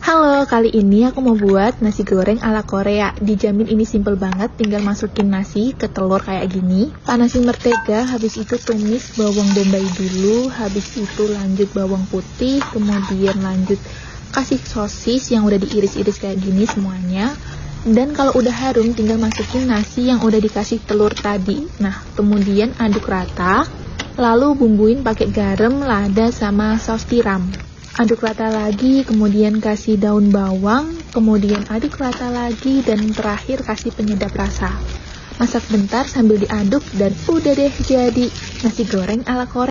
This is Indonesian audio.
Halo, kali ini aku mau buat nasi goreng ala Korea. Dijamin ini simple banget, tinggal masukin nasi ke telur kayak gini. Panasin mentega, habis itu tumis bawang bombay dulu, habis itu lanjut bawang putih, kemudian lanjut kasih sosis yang udah diiris-iris kayak gini semuanya. Dan kalau udah harum, tinggal masukin nasi yang udah dikasih telur tadi. Nah, kemudian aduk rata, lalu bumbuin pakai garam, lada, sama saus tiram. Aduk rata lagi, kemudian kasih daun bawang, kemudian aduk rata lagi, dan terakhir kasih penyedap rasa. Masak bentar sambil diaduk dan udah deh jadi nasi goreng ala Korea.